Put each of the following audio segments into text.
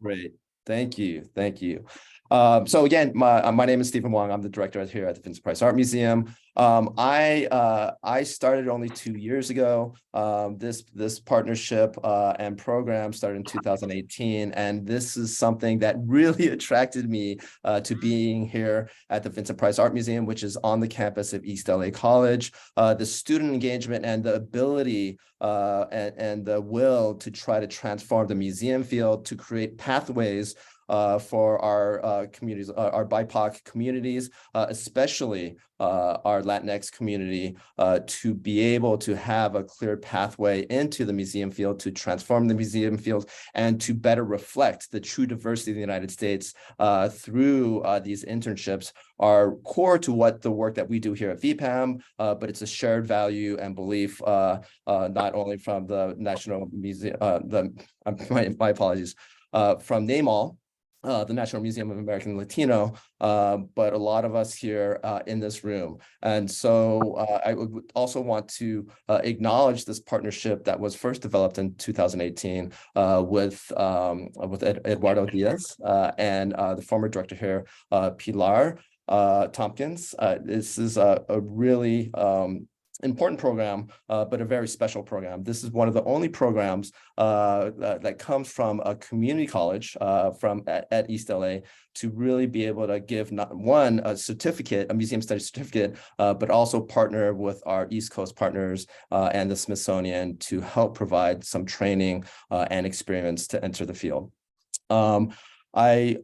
Great. Thank you. Thank you. So again, my name is Stephen Wong. I'm the director here at the Vincent Price Art Museum. I started only 2 years ago. This partnership and program started in 2018, and this is something that really attracted me to being here at the Vincent Price Art Museum, which is on the campus of East LA College. The student engagement and the ability and the will to try to transform the museum field to create pathways for our communities, our BIPOC communities, especially our Latinx community, to be able to have a clear pathway into the museum field, to transform the museum field, and to better reflect the true diversity of the United States through these internships are core to what the work that we do here at VPAM, but it's a shared value and belief, not only from the National Museum, my apologies, from NAMAL, the National Museum of American Latino, but a lot of us here in this room. And so I would also want to acknowledge this partnership that was first developed in 2018 with Eduardo Diaz and the former director here, Pilar Tompkins. This is a really important program, but a very special program. This is one of the only programs that comes from a community college at East LA to really be able to give not one a certificate, a museum studies certificate, but also partner with our East Coast partners and the Smithsonian to help provide some training and experience to enter the field. I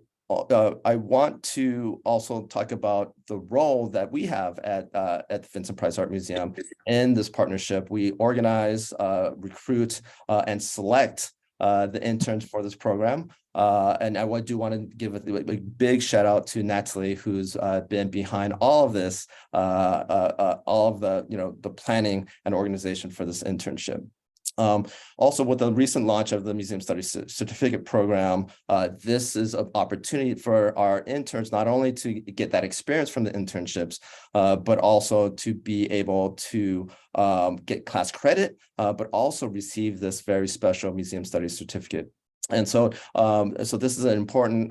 want to also talk about the role that we have at the Vincent Price Art Museum in this partnership. We organize, recruit, and select the interns for this program. And I do want to give a big shout out to Natalie, who's been behind all of this, all of the planning and organization for this internship. Also, with the recent launch of the Museum Studies Certificate Program, this is an opportunity for our interns not only to get that experience from the internships, but also to be able to get class credit, but also receive this very special Museum Studies Certificate. And so, this is an important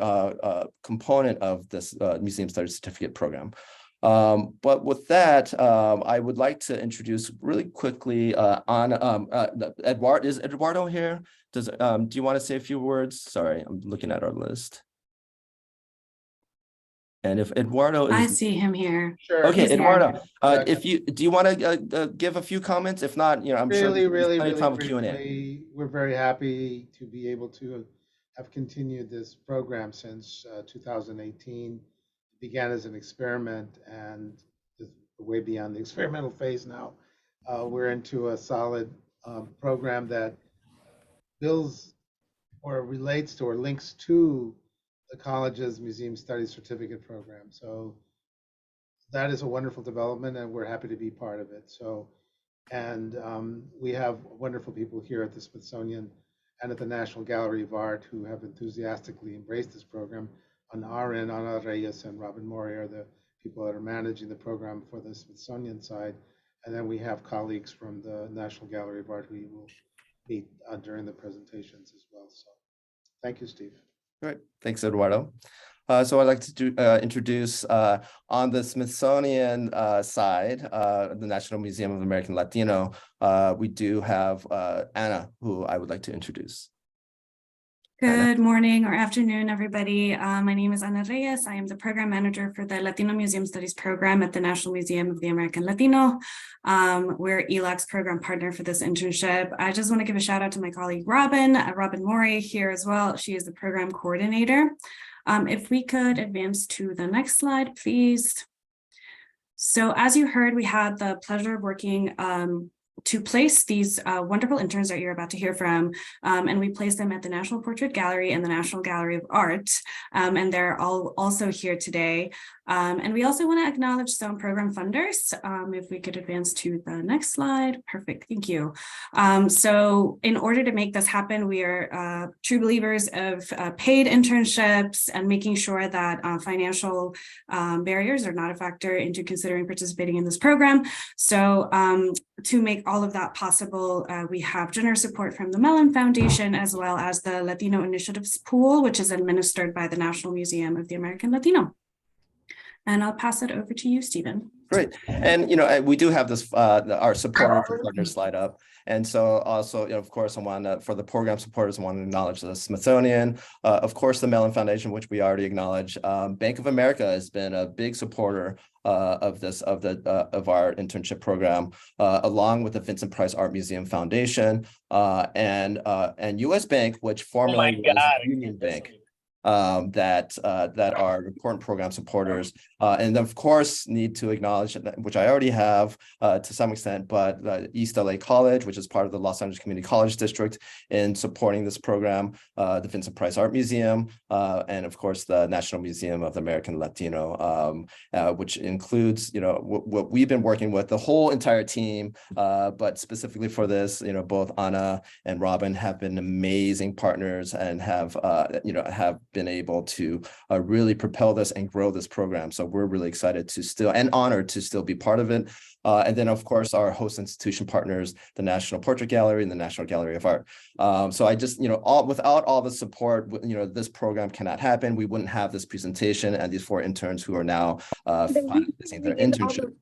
component of this Museum Studies Certificate Program. But with that, I would like to introduce really quickly on Eduardo. Is Eduardo here? Do you want to say a few words? Sorry, I'm looking at our list. And if Eduardo is, I see him here. Sure. Okay, He's Eduardo, here. do you want to give a few comments? If not, I'm sure there's plenty of time for Q&A. We're very happy to be able to have continued this program since 2018. It began as an experiment and is way beyond the experimental phase now. We're into a solid program that builds or relates to or links to the college's Museum Studies Certificate Program. So that is a wonderful development, and we're happy to be part of it. So, and we have wonderful people here at the Smithsonian and at the National Gallery of Art who have enthusiastically embraced this program. On our end, Ana Reyes and Robin Mori are the people that are managing the program for the Smithsonian side. And then we have colleagues from the National Gallery of Art who you will meet during the presentations as well. So thank you, Steve. All right, thanks, Eduardo. So I'd like to introduce on the Smithsonian side, the National Museum of American Latino, we do have Anna, who I would like to introduce. Good morning or afternoon, everybody. My name is Ana Reyes. I am the program manager for the Latino Museum Studies program at the National Museum of the American Latino. We're ELAC's program partner for this internship. I just want to give a shout out to my colleague Robin Mori here as well. She is the program coordinator. If we could advance to the next slide, please. So as you heard, we had the pleasure of working to place these wonderful interns that you're about to hear from, and we placed them at the National Portrait Gallery and the National Gallery of Art, and they're all also here today. And we also want to acknowledge some program funders. If we could advance to the next slide. Perfect, thank you. So in order to make this happen, we are true believers of paid internships and making sure that financial barriers are not a factor into considering participating in this program. So to make all of that possible, we have generous support from the Mellon Foundation, as well as the Latino Initiatives Pool, which is administered by the National Museum of the American Latino. And I'll pass it over to you, Stephen. Great. And, we do have this, our supporters and partners slide up. And so also, of course, I want to, for the program supporters, I want to acknowledge the Smithsonian, of course, the Mellon Foundation, which we already acknowledge. Bank of America has been a big supporter of our internship program, along with the Vincent Price Art Museum Foundation, and U.S. Bank, which formerly was Union Bank. That are important program supporters, and of course need to acknowledge, which I already have to some extent, but East LA College, which is part of the Los Angeles Community College District, in supporting this program, the Vincent Price Art Museum, and of course the National Museum of the American Latino, which includes what we've been working with, the whole entire team, but specifically for this, both Anna and Robin have been amazing partners and have been able to really propel this and grow this program. So we're really excited to still, and honored to still be part of it. And then, of course, our host institution partners, the National Portrait Gallery and the National Gallery of Art. So I just, without all the support, this program cannot happen. We wouldn't have this presentation and these 4 interns who are now finalizing their internship.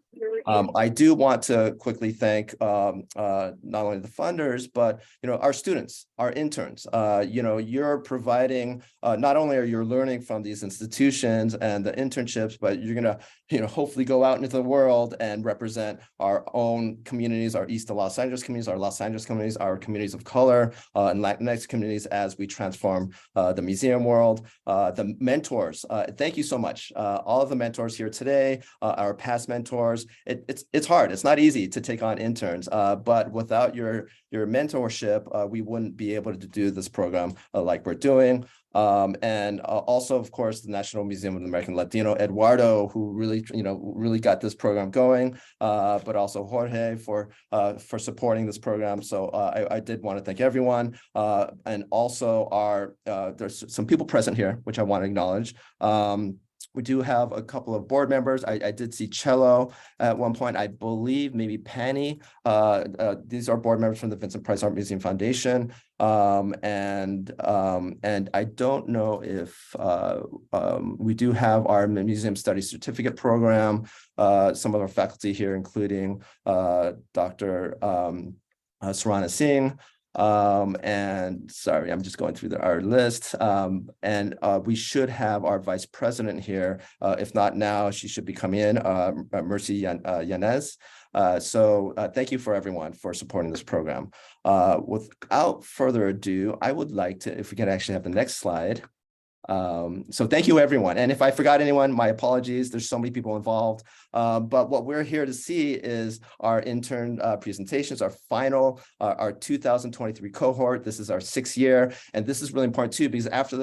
I do want to quickly thank not only the funders, but our students, our interns. You're providing, not only are you learning from these institutions and the internships, but you're gonna hopefully go out into the world and represent our own communities, our East Los Angeles communities, our Los Angeles communities, our communities of color, and Latinx communities as we transform the museum world. The mentors, thank you so much. All of the mentors here today, our past mentors. It's hard. It's not easy to take on interns, but without your mentorship, we wouldn't be able to do this program like we're doing. And also, of course, the National Museum of the American Latino, Eduardo, who really got this program going, but also Jorge for supporting this program. So I did want to thank everyone, and also there's some people present here, which I want to acknowledge. We do have a couple of board members. I did see Cello at one point, I believe, maybe Penny. These are board members from the Vincent Price Art Museum Foundation. And I don't know if we do have our Museum Studies Certificate program. Some of our faculty here, including Dr. Sarana Singh. And sorry, I'm just going through our list. And we should have our vice president here. If not now, she should be coming in, Mercy Yanez. So thank you for everyone for supporting this program. Without further ado, I would like to, if we can actually have the next slide. So thank you, everyone. And if I forgot anyone, my apologies. There's so many people involved. But what we're here to see is our intern presentations, our final, our 2023 cohort. This is our 6th year. And this is really important too, because after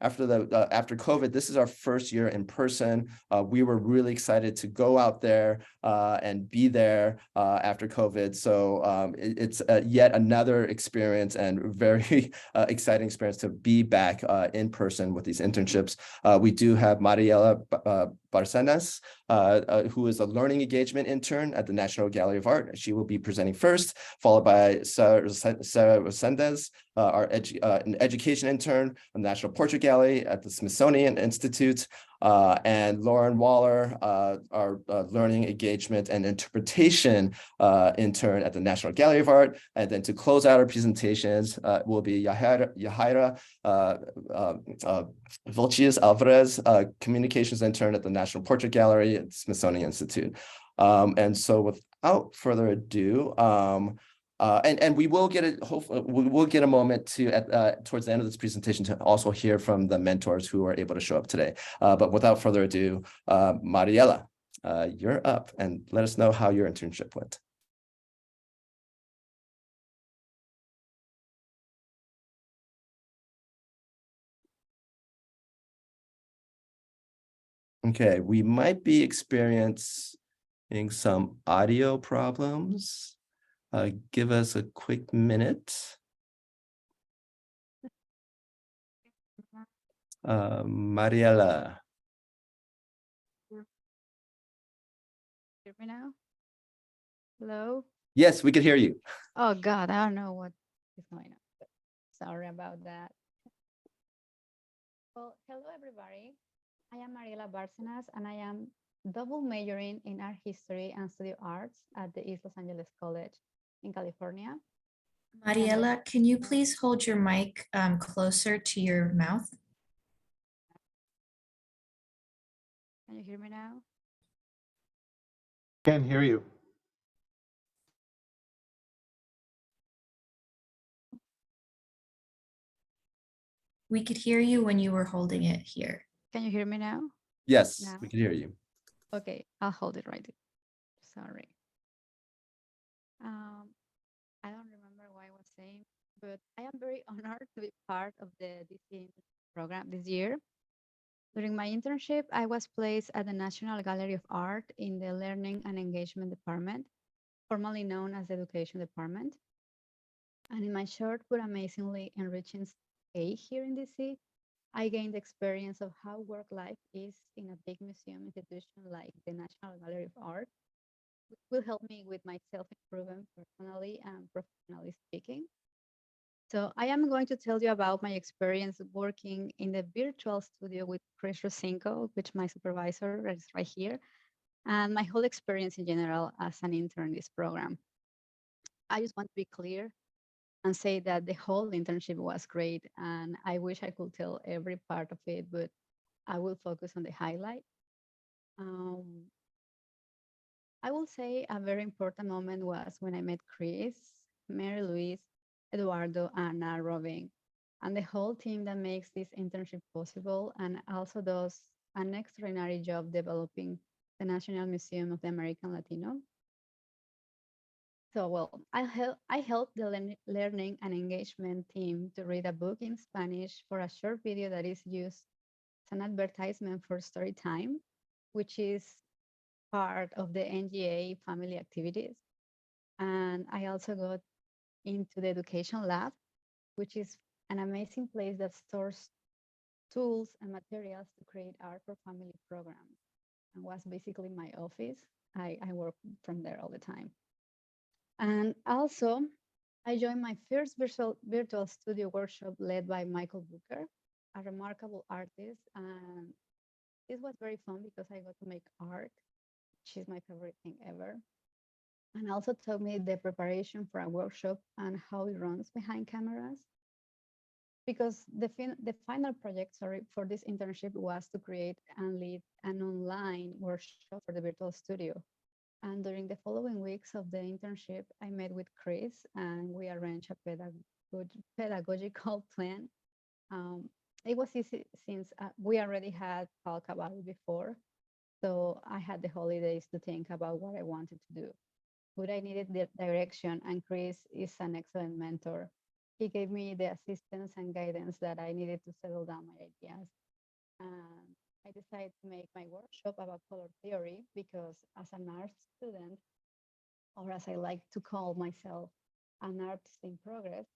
COVID, this is our first year in person. We were really excited to go out there and be there after COVID. So it's yet another experience and very exciting experience to be back in person with these internships. We do have Mariela Barcenas, who is a learning engagement intern at the National Gallery of Art. She will be presenting first, followed by Sarah Resendiz, an education intern from the National Portrait Gallery at the Smithsonian Institute, and Lauren Waller, our learning engagement and interpretation intern at the National Gallery of Art. And then to close out our presentations will be Yajaira Vilchis-Alvarez, communications intern at the National Portrait Gallery at the Smithsonian Institute. And so without further ado, and we will get a moment to towards the end of this presentation to also hear from the mentors who are able to show up today. But without further ado, Mariela, you're up, and let us know how your internship went. Okay, we might be experiencing some audio problems. Give us a quick minute. Mariela. Hear me now? Hello? Yes, we can hear you. Oh God, I don't know what is going on. But sorry about that. Well, hello everybody. I am Mariela Barcenas and I am double majoring in art history and studio arts at the East Los Angeles College in California. Mariela, can you please hold your mic closer to your mouth? Can you hear me now? Can't hear you. We could hear you when you were holding it here. Can you hear me now? Yes, Now? we can hear you. Okay, I'll hold it right there. Sorry. I don't remember what I was saying, but I am very honored to be part of the DC program this year. During my internship, I was placed at the National Gallery of Art in the Learning and Engagement Department, formerly known as the Education Department. And in my short but amazingly enriching stay here in DC, I gained experience of how work life is in a big museum institution like the National Gallery of Art, which will help me with my self-improvement personally and professionally speaking. So I am going to tell you about my experience working in the virtual studio with Chris Rosinko, which my supervisor is right here, and my whole experience in general as an intern in this program. I just want to be clear and say that the whole internship was great, and I wish I could tell every part of it, but I will focus on the highlight. I will say a very important moment was when I met Chris, Mary Louise, Eduardo, Anna, Robin, and the whole team that makes this internship possible and also does an extraordinary job developing the National Museum of the American Latino. So, well, I helped the learning and engagement team to read a book in Spanish for a short video that is used as an advertisement for Storytime, which is part of the NGA family activities. And I also got into the education lab, which is an amazing place that stores tools and materials to create art for family programs. And was basically my office. I work from there all the time. And also, I joined my first virtual studio workshop led by Michael Booker, a remarkable artist. And this was very fun because I got to make art, which is my favorite thing ever. And also taught me the preparation for a workshop and how it runs behind cameras. Because the final project, for this internship was to create and lead an online workshop for the virtual studio. And during the following weeks of the internship, I met with Chris and we arranged a pedagogical plan. It was easy since we already had talked about it before. So I had the holidays to think about what I wanted to do. But I needed the direction, and Chris is an excellent mentor. He gave me the assistance and guidance that I needed to settle down my ideas. And I decided to make my workshop about color theory because as an art student, or as I like to call myself, an artist in progress,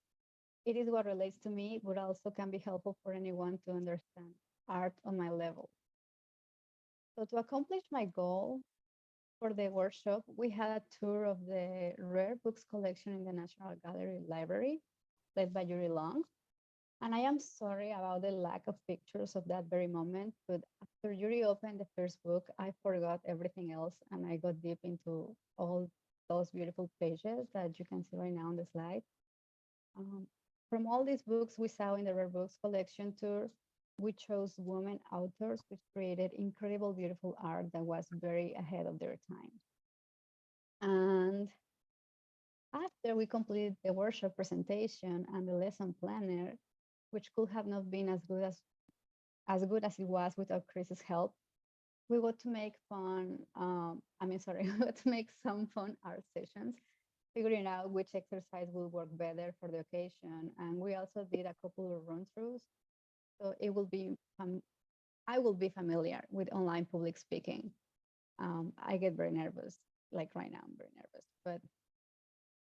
it is what relates to me, but also can be helpful for anyone to understand art on my level. So to accomplish my goal for the workshop, we had a tour of the rare books collection in the National Gallery Library, led by Yuri Long. And I am sorry about the lack of pictures of that very moment, but after Yuri opened the first book, I forgot everything else and I got deep into all those beautiful pages that you can see right now on the slide. From all these books we saw in the Rare Books collection tour, we chose women authors which created incredible, beautiful art that was very ahead of their time. And after we completed the workshop presentation and the lesson planner, which could have not been as good as it was without Chris's help, we got to make we got to make some fun art sessions, figuring out which exercise will work better for the occasion. And we also did a couple of run-throughs. So I will be familiar with online public speaking. I get very nervous, like right now, I'm very nervous. But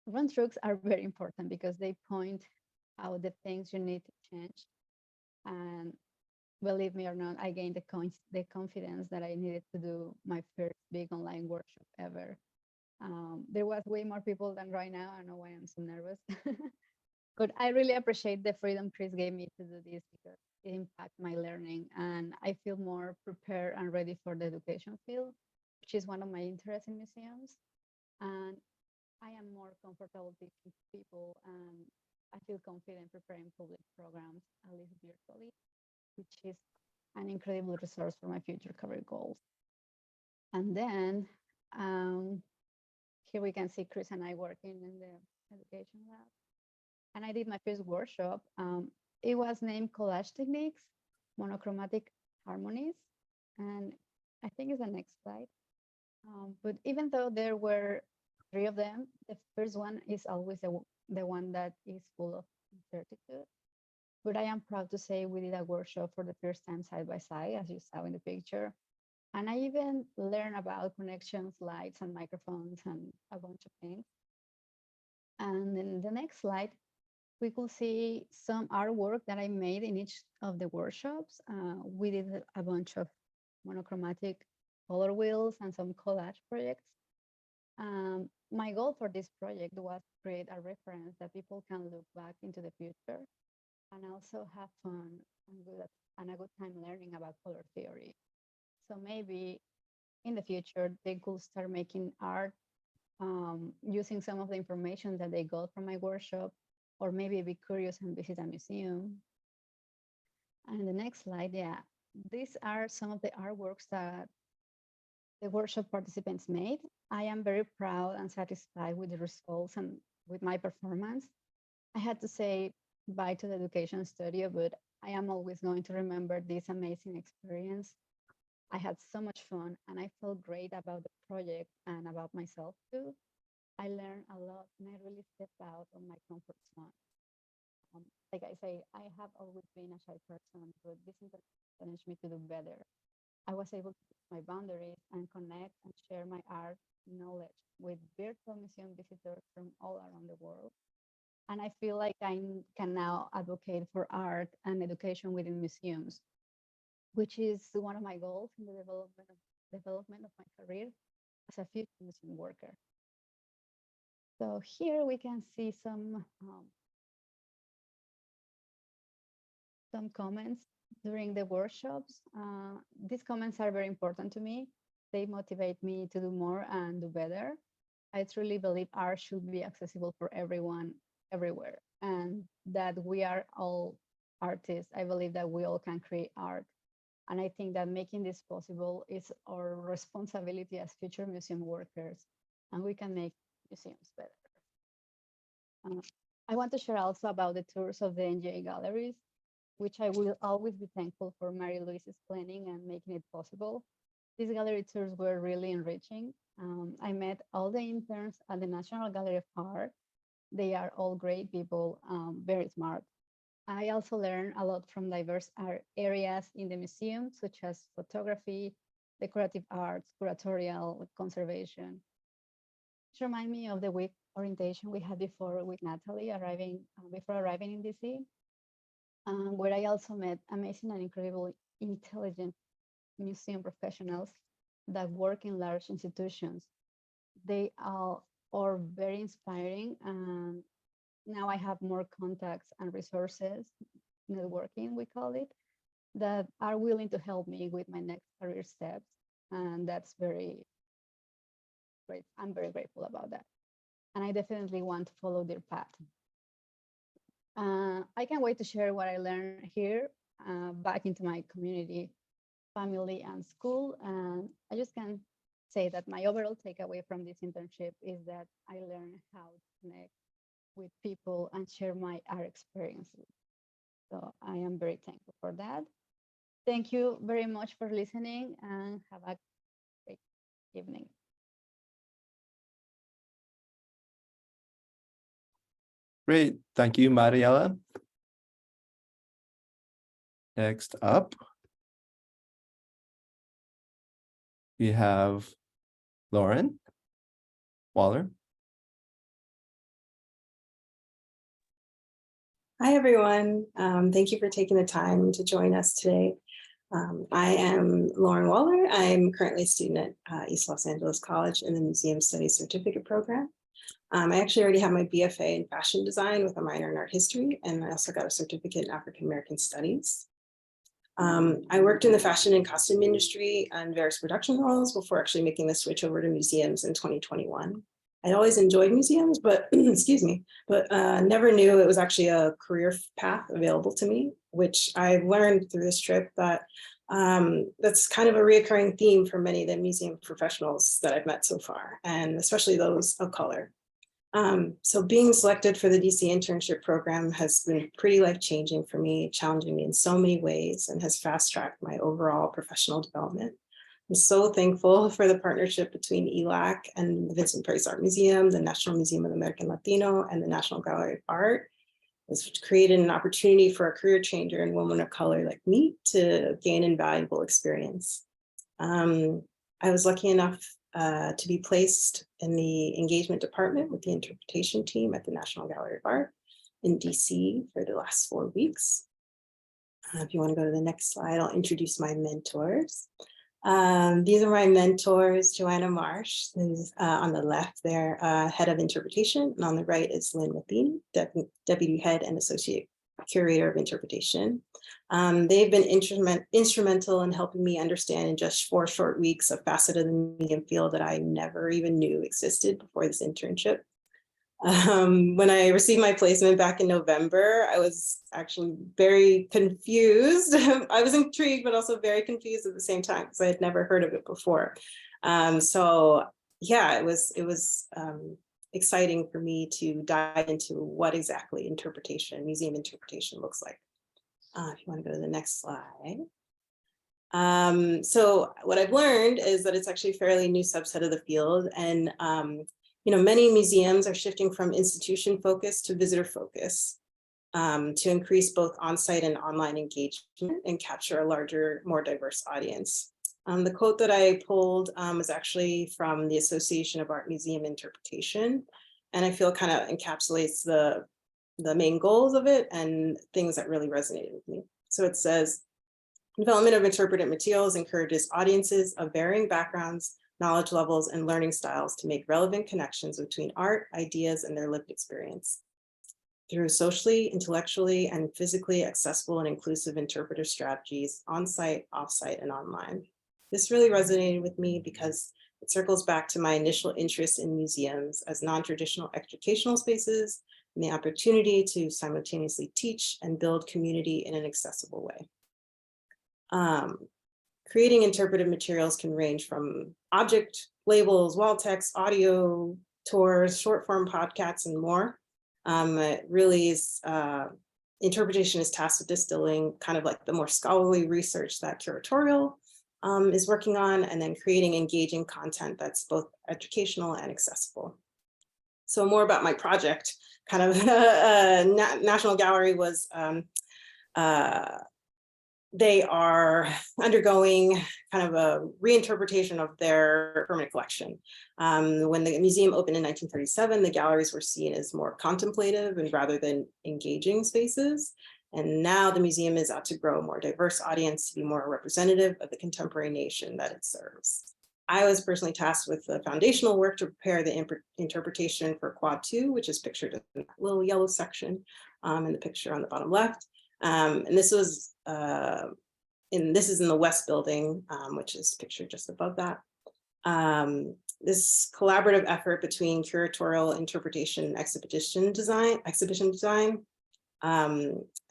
run-throughs are very important because they point out the things you need to change. And believe me or not, I gained the confidence that I needed to do my first big online workshop ever. There was way more people than right now. I don't know why I'm so nervous. But I really appreciate the freedom Chris gave me to do this because it impacted my learning, and I feel more prepared and ready for the education field, which is one of my interests in museums. And I am more comfortable teaching people, and I feel confident preparing public programs, at least virtually, which is an incredible resource for my future career goals. And then here we can see Chris and I working in the education lab. And I did my first workshop. It was named Collage Techniques, Monochromatic Harmonies. And I think it's the next slide. But even though there were 3 of them, the first one is always the one that is full of incertitude. But I am proud to say we did a workshop for the first time side by side, as you saw in the picture. And I even learned about connections, lights, and microphones, and a bunch of things. And in the next slide, we could see some artwork that I made in each of the workshops. We did a bunch of monochromatic color wheels and some collage projects. My goal for this project was to create a reference that people can look back into the future and also have fun and a good time learning about color theory. So maybe in the future, they could start making art using some of the information that they got from my workshop, or maybe be curious and visit a museum. And the next slide, yeah, these are some of the artworks that the workshop participants made. I am very proud and satisfied with the results and with my performance. I had to say bye to the education studio, but I am always going to remember this amazing experience. I had so much fun and I felt great about the project and about myself too. I learned a lot and I really stepped out of my comfort zone. Like I say, I have always been a shy person, but this challenged me to do better. I was able to push my boundaries and connect and share my art knowledge with virtual museum visitors from all around the world. And I feel like I can now advocate for art and education within museums, which is one of my goals in the development of my career as a future museum worker. So here we can see some comments during the workshops. These comments are very important to me. They motivate me to do more and do better. I truly believe art should be accessible for everyone, everywhere, and that we are all artists. I believe that we all can create art. And I think that making this possible is our responsibility as future museum workers, and we can make museums better. I want to share also about the tours of the NGA galleries, which I will always be thankful for Mary Louise's planning and making it possible. These gallery tours were really enriching. I met all the interns at the National Gallery of Art. They are all great people, very smart. I also learned a lot from diverse art areas in the museum, such as photography, decorative arts, curatorial, conservation. It reminds me of the week orientation we had before with Natalie before arriving in DC, where I also met amazing and incredible intelligent museum professionals that work in large institutions. They are very inspiring, and now I have more contacts and resources, networking we call it, that are willing to help me with my next career steps, and that's very great. I'm very grateful about that, and I definitely want to follow their path. I can't wait to share what I learned here back into my community, family, and school. And I just can say that my overall takeaway from this internship is that I learned how to connect with people and share my art experiences. So I am very thankful for that. Thank you very much for listening and have a great evening. Great. Thank you, Mariela. Next up, we have Lauren Waller. Hi, everyone. Thank you for taking the time to join us today. I am Lauren Waller. I'm currently a student at East Los Angeles College in the Museum Studies Certificate Program. I actually already have my BFA in fashion design with a minor in art history, and I also got a certificate in African American Studies. I worked in the fashion and costume industry and various production roles before actually making the switch over to museums in 2021. I'd always enjoyed museums, but excuse me, but never knew it was actually a career path available to me, which I've learned through this trip that that's kind of a reoccurring theme for many of the museum professionals that I've met so far, and especially those of color. So being selected for the DC Internship Program has been pretty life-changing for me, challenging me in so many ways, and has fast-tracked my overall professional development. I'm so thankful for the partnership between ELAC and the Vincent Price Art Museum, the National Museum of the American Latino, and the National Gallery of Art. It's created an opportunity for a career changer and woman of color like me to gain invaluable experience. I was lucky enough to be placed in the engagement department with the interpretation team at the National Gallery of Art in DC for the last 4 weeks. If you want to go to the next slide, I'll introduce my mentors. These are my mentors, Joanna Marsh, who's on the left there, head of interpretation, and on the right is Lynn Matheny, deputy head and associate curator of interpretation. They've been instrumental in helping me understand in just 4 short weeks a facet of the museum field that I never even knew existed before this internship. When I received my placement back in November, I was actually very confused. I was intrigued, but also very confused at the same time because I had never heard of it before. So yeah, it was exciting for me to dive into what exactly museum interpretation looks like. If you want to go to the next slide. So what I've learned is that it's actually a fairly new subset of the field, and many museums are shifting from institution focus to visitor focus to increase both on-site and online engagement and capture a larger, more diverse audience. The quote that I pulled was actually from the Association of Art Museum Interpretation, and I feel kind of encapsulates the main goals of it and things that really resonated with me. So it says, development of interpretive materials encourages audiences of varying backgrounds, knowledge levels, and learning styles to make relevant connections between art, ideas, and their lived experience. Through socially, intellectually, and physically accessible and inclusive interpretive strategies on-site, off-site, and online. This really resonated with me because it circles back to my initial interest in museums as non-traditional educational spaces and the opportunity to simultaneously teach and build community in an accessible way. Creating interpretive materials can range from object labels, wall text, audio tours, short form podcasts, and more. It really is, interpretation is tasked with distilling kind of like the more scholarly research that curatorial is working on, and then creating engaging content that's both educational and accessible. So more about my project, kind of National Gallery was, they are undergoing kind of a reinterpretation of their permanent collection. When the museum opened in 1937, the galleries were seen as more contemplative and rather than engaging spaces. And now the museum is out to grow a more diverse audience to be more representative of the contemporary nation that it serves. I was personally tasked with the foundational work to prepare the interpretation for Quad 2, which is pictured in that little yellow section in the picture on the bottom left. And this was this is in the West Building, which is pictured just above that. This collaborative effort between curatorial interpretation and exhibition design,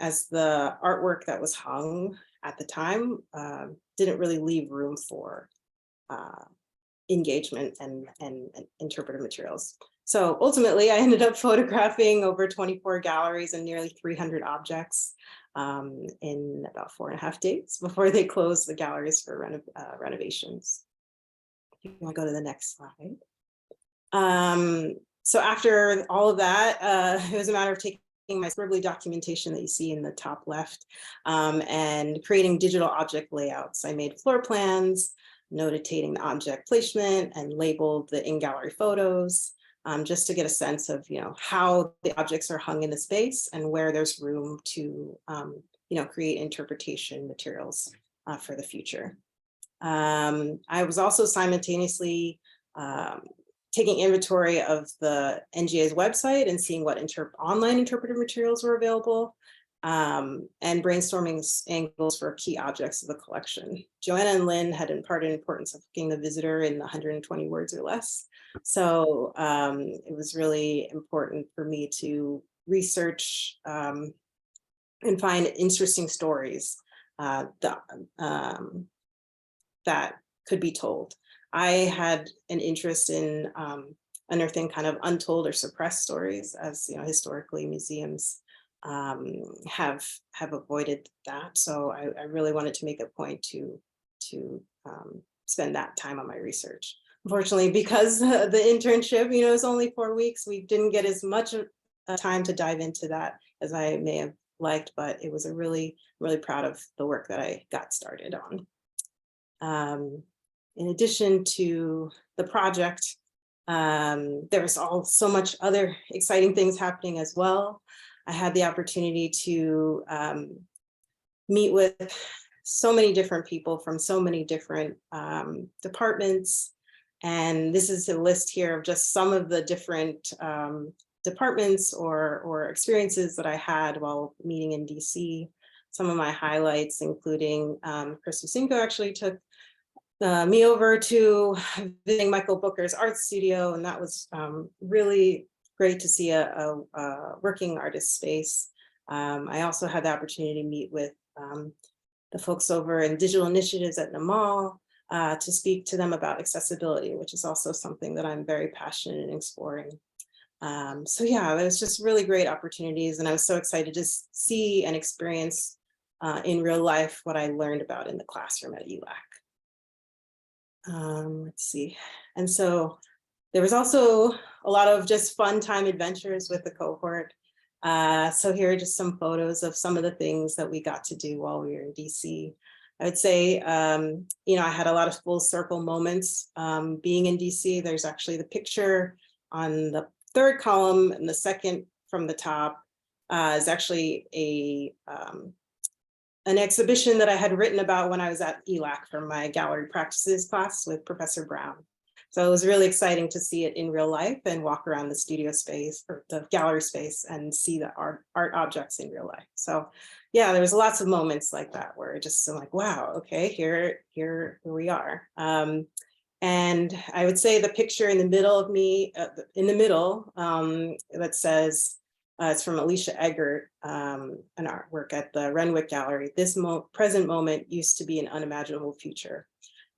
as the artwork that was hung at the time didn't really leave room for engagement and interpretive materials. So ultimately, I ended up photographing over 24 galleries and nearly 300 objects in about 4.5 days before they closed the galleries for renovations. If you want to go to the next slide. So after all of that, it was a matter of taking my scribbly documentation that you see in the top left and creating digital object layouts. I made floor plans, notating the object placement, and labeled the in-gallery photos. Just to get a sense of, how the objects are hung in the space and where there's room to, create interpretation materials for the future. I was also simultaneously taking inventory of the NGA's website and seeing what online interpretive materials were available, and brainstorming angles for key objects of the collection. Joanna and Lynn had imparted importance of hooking the visitor in 120 words or less. So it was really important for me to research and find interesting stories that could be told. I had an interest in unearthing kind of untold or suppressed stories, as you know, historically museums have avoided that. So I really wanted to make a point to spend that time on my research. Unfortunately, because the internship, you know, is only 4 weeks, we didn't get as much time to dive into that as I may have liked, but it was a really proud of the work that I got started on. In addition to the project, there was so much other exciting things happening as well. I had the opportunity to meet with so many different people from so many different departments. And this is a list here of just some of the different departments or experiences that I had while meeting in DC. Some of my highlights, including Chris Lucinko actually took me over to visiting Michael Booker's art studio, and that was really great to see a working artist space. I also had the opportunity to meet with the folks over in digital initiatives at Namal to speak to them about accessibility, which is also something that I'm very passionate in exploring. So yeah, it was just really great opportunities, and I was so excited to see and experience in real life what I learned about in the classroom at ELAC. Let's see. And so there was also a lot of just fun time adventures with the cohort. So here are just some photos of some of the things that we got to do while we were in DC. I would say, you know, I had a lot of full circle moments being in DC. There's actually the picture on the third column, and the second from the top is actually an exhibition that I had written about when I was at ELAC for my gallery practices class with Professor Brown. So it was really exciting to see it in real life and walk around the studio space or the gallery space and see the art objects in real life. So yeah, there was lots of moments like that where it just like, wow, okay, here we are. And I would say the picture in the middle of me, that says, it's from Alicia Eggert, an artwork at the Renwick Gallery. This present moment used to be an unimaginable future.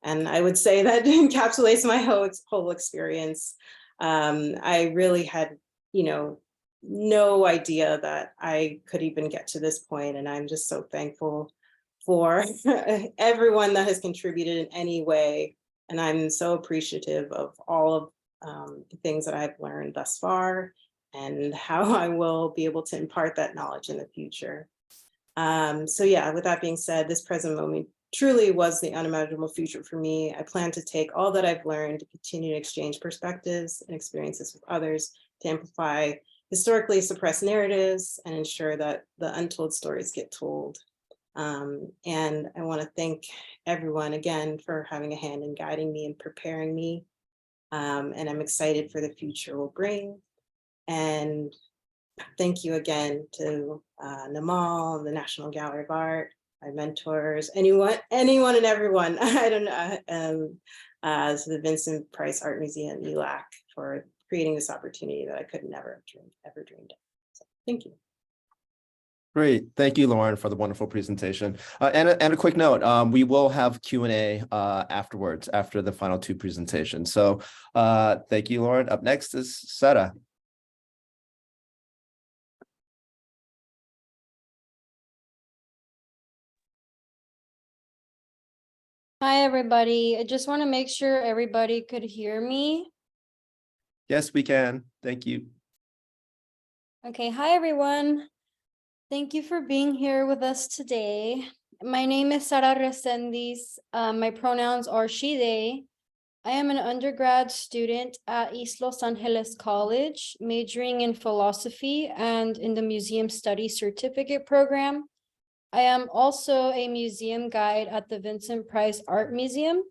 And I would say that encapsulates my whole experience. I really had, you know, no idea that I could even get to this point. And I'm just so thankful for everyone that has contributed in any way. And I'm so appreciative of all of the things that I've learned thus far and how I will be able to impart that knowledge in the future. So yeah, with that being said, this present moment truly was the unimaginable future for me. I plan to take all that I've learned to continue to exchange perspectives and experiences with others to amplify historically suppressed narratives and ensure that the untold stories get told. And I want to thank everyone again for having a hand in guiding me and preparing me. And I'm excited for the future will bring. And thank you again to Namal, the National Gallery of Art, my mentors, anyone and everyone. I don't know, to the Vincent Price Art Museum, ELAC, for creating this opportunity that I could never have ever dreamed of. So thank you. Great. Thank you, Lauren, for the wonderful presentation. And a quick note, we will have Q&A afterwards, after the final two presentations. So thank you, Lauren. Up next is Sarah. Hi, everybody. I just want to make sure everybody could hear me. Yes, we can. Thank you. Okay. Hi, everyone. Thank you for being here with us today. My name is Sara Resendiz. My pronouns are she, they. I am an undergrad student at East Los Angeles College, majoring in philosophy and in the Museum Studies Certificate Program. I am also a museum guide at the Vincent Price Art Museum.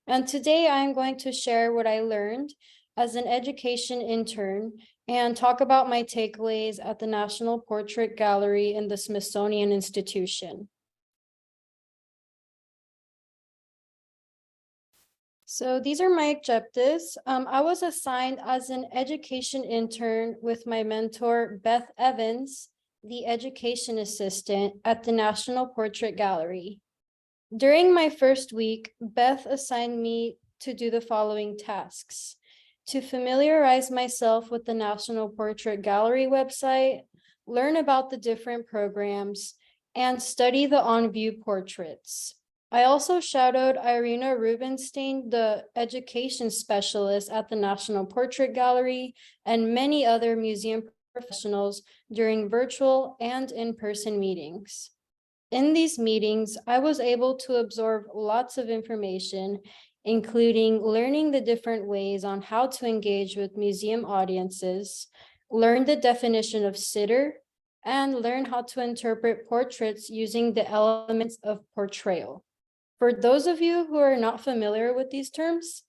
And today I am going to share what I learned as an education intern and talk about my takeaways at the National Portrait Gallery in the Smithsonian Institution. So these are my objectives. I was assigned as an education intern with my mentor, Beth Evans, the education assistant at the National Portrait Gallery. During my first week, Beth assigned me to do the following tasks: to familiarize myself with the National Portrait Gallery website, learn about the different programs, and study the on-view portraits. I also shadowed Irina Rubenstein, the education specialist at the National Portrait Gallery, and many other museum professionals during virtual and in-person meetings. In these meetings, I was able to absorb lots of information, including learning the different ways on how to engage with museum audiences, learn the definition of sitter, and learn how to interpret portraits using the elements of portrayal. For those of you who are not familiar with these terms,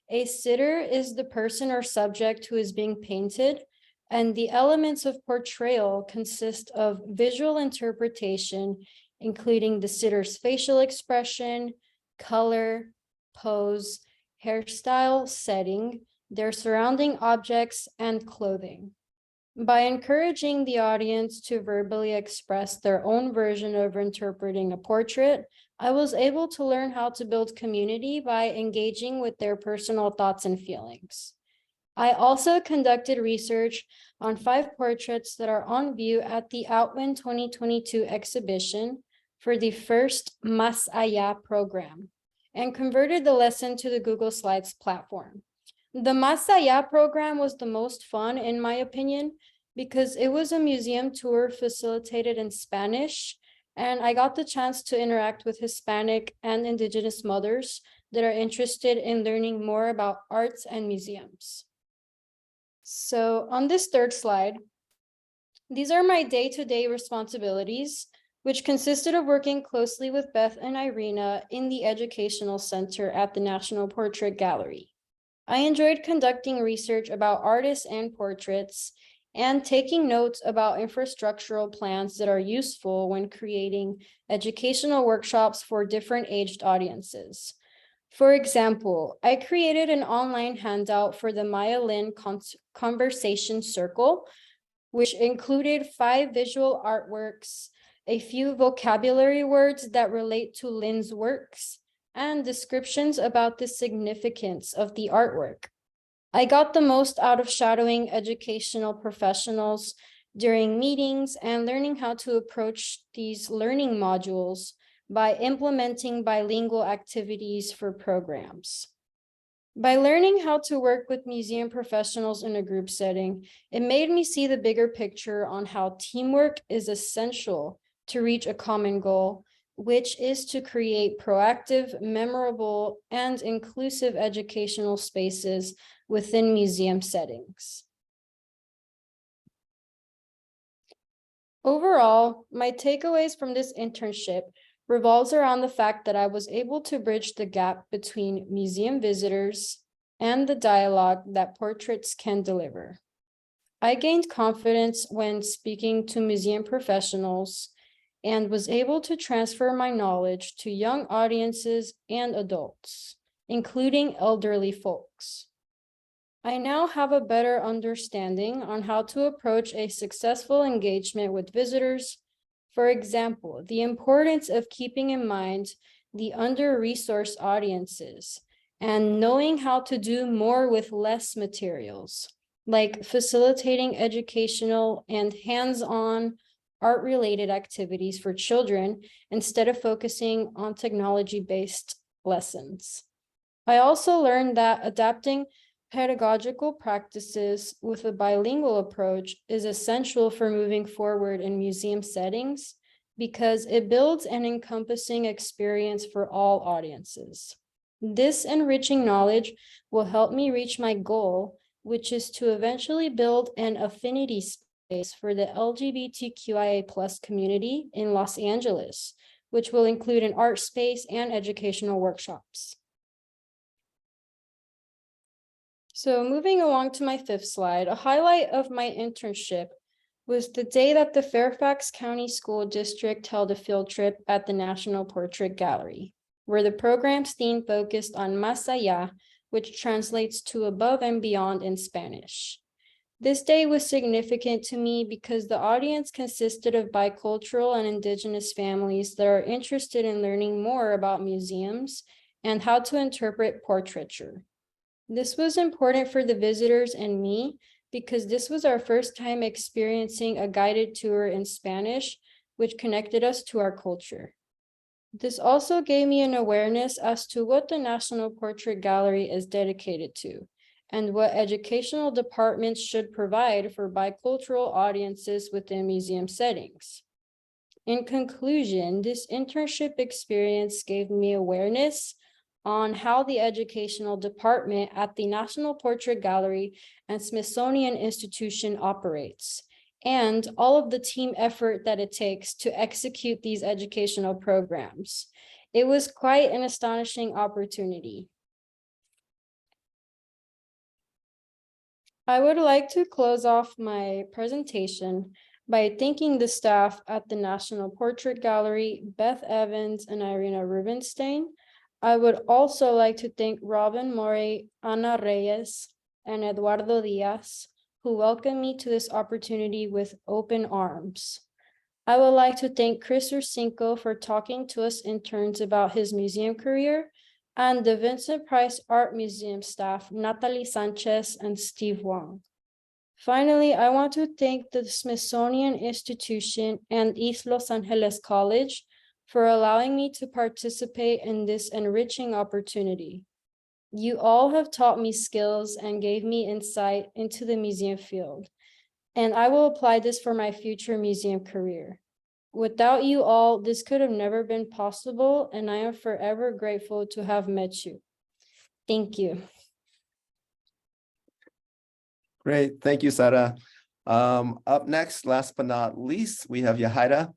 a sitter is the person or subject who is being painted, and the elements of portrayal consist of visual interpretation, including the sitter's facial expression, color, pose, hairstyle, setting, their surrounding objects, and clothing. By encouraging the audience to verbally express their own version of interpreting a portrait, I was able to learn how to build community by engaging with their personal thoughts and feelings. I also conducted research on 5 portraits that are on view at the Outwind 2022 exhibition for the first Más Allá program and converted the lesson to the Google Slides platform. The Más Allá program was the most fun, in my opinion, because it was a museum tour facilitated in Spanish, and I got the chance to interact with Hispanic and Indigenous mothers that are interested in learning more about arts and museums. So on this third slide, these are my day-to-day responsibilities, which consisted of working closely with Beth and Irina in the Educational Center at the National Portrait Gallery. I enjoyed conducting research about artists and portraits and taking notes about infrastructural plans that are useful when creating educational workshops for different aged audiences. For example, I created an online handout for the Maya Lin Conversation Circle, which included 5 visual artworks, a few vocabulary words that relate to Lin's works, and descriptions about the significance of the artwork. I got the most out of shadowing educational professionals during meetings and learning how to approach these learning modules by implementing bilingual activities for programs. By learning how to work with museum professionals in a group setting, it made me see the bigger picture on how teamwork is essential to reach a common goal, which is to create proactive, memorable, and inclusive educational spaces within museum settings. Overall, my takeaways from this internship revolves around the fact that I was able to bridge the gap between museum visitors and the dialogue that portraits can deliver. I gained confidence when speaking to museum professionals and was able to transfer my knowledge to young audiences and adults, including elderly folks. I now have a better understanding on how to approach a successful engagement with visitors. For example, the importance of keeping in mind the under-resourced audiences and knowing how to do more with less materials, like facilitating educational and hands-on art-related activities for children instead of focusing on technology-based lessons. I also learned that adapting pedagogical practices with a bilingual approach is essential for moving forward in museum settings because it builds an encompassing experience for all audiences. This enriching knowledge will help me reach my goal, which is to eventually build an affinity for the LGBTQIA+ community in Los Angeles, which will include an art space and educational workshops. So moving along to my 5th slide, a highlight of my internship was the day that the Fairfax County School District held a field trip at the National Portrait Gallery, where the program's theme focused on Más Allá, which translates to above and beyond in Spanish. This day was significant to me because the audience consisted of bicultural and indigenous families that are interested in learning more about museums and how to interpret portraiture. This was important for the visitors and me because this was our first time experiencing a guided tour in Spanish, which connected us to our culture. This also gave me an awareness as to what the National Portrait Gallery is dedicated to, and what educational departments should provide for bicultural audiences within museum settings. In conclusion, this internship experience gave me awareness on how the educational department at the National Portrait Gallery and Smithsonian Institution operates, and all of the team effort that it takes to execute these educational programs. It was quite an astonishing opportunity. I would like to close off my presentation by thanking the staff at the National Portrait Gallery, Beth Evans and Irina Rubenstein. I would also like to thank Robin Morey, Ana Reyes, and Eduardo Diaz, who welcomed me to this opportunity with open arms. I would like to thank Chris Ursinko for talking to us interns about his museum career, and the Vincent Price Art Museum staff, Natalie Sanchez and Steve Wong. Finally, I want to thank the Smithsonian Institution and East Los Angeles College for allowing me to participate in this enriching opportunity. You all have taught me skills and gave me insight into the museum field, and I will apply this for my future museum career. Without you all, this could have never been possible, and I am forever grateful to have met you. Thank you. Great, thank you, Sara. Up next, last but not least, we have Yajaira.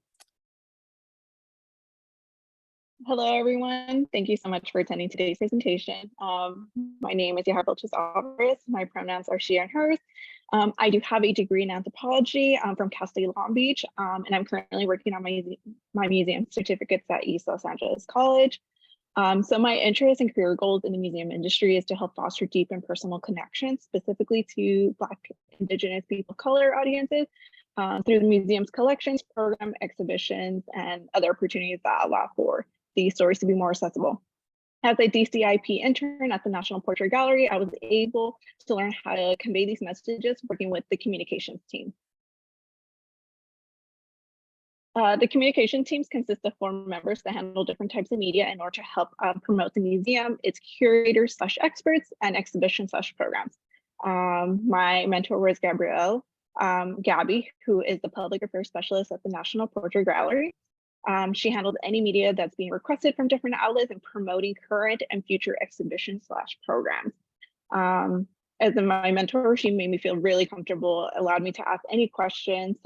Hello, everyone. Thank you so much for attending today's presentation. My name is Yajaira Vilchis-Alvarez. My pronouns are she and hers. I do have a degree in anthropology from Cal State Long Beach, and I'm currently working on my museum certificates at East Los Angeles College. So my interest and career goals in the museum industry is to help foster deep and personal connections, specifically to Black, Indigenous, people of color audiences through the museum's collections, program, exhibitions, and other opportunities that allow for these stories to be more accessible. As a DCIP intern at the National Portrait Gallery, I was able to learn how to convey these messages working with the communications team. The communication teams consist of 4 members that handle different types of media in order to help promote the museum, its curators / experts, and exhibition / programs. My mentor was Gabby, who is the public affairs specialist at the National Portrait Gallery. She handled any media that's being requested from different outlets and promoting current and future exhibitions / programs. As my mentor, she made me feel really comfortable, allowed me to ask any questions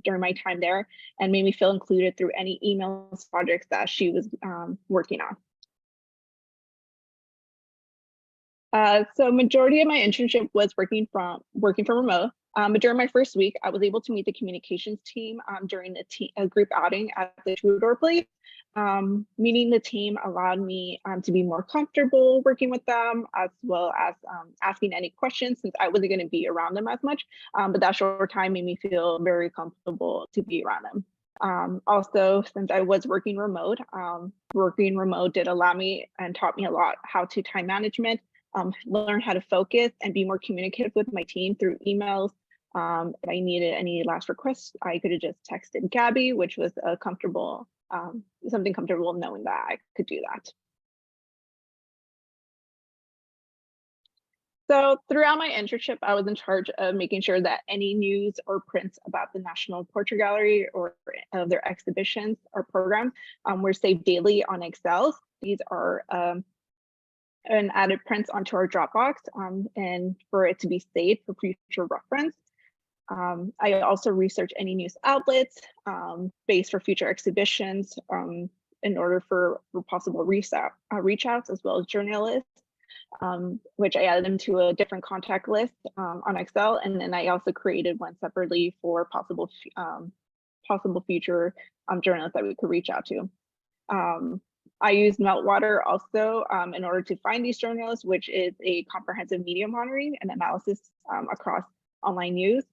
during my time there, and made me feel included through any emails, projects that she was working on. So majority of my internship was working from remote. But during my first week, I was able to meet the communications team during a group outing at the Troubadour Place. Meeting the team allowed me to be more comfortable working with them, as well as asking any questions, since I wasn't going to be around them as much. But that short time made me feel very comfortable to be around them. Also, since I was working remote did allow me and taught me a lot how to time management, learn how to focus and be more communicative with my team through emails. If I needed any last requests, I could have just texted Gabby, which was a comfortable, something comfortable knowing that I could do that. So throughout my internship, I was in charge of making sure that any news or prints about the National Portrait Gallery or their exhibitions or programs were saved daily on Excel. These are and added prints onto our Dropbox and for it to be saved for future reference. I also research any news outlets based for future exhibitions in order for possible reach outs, as well as journalists, which I added them to a different contact list on Excel. And then I also created one separately for possible future journalists that we could reach out to. I use Meltwater also in order to find these journalists, which is a comprehensive media monitoring and analysis across online news,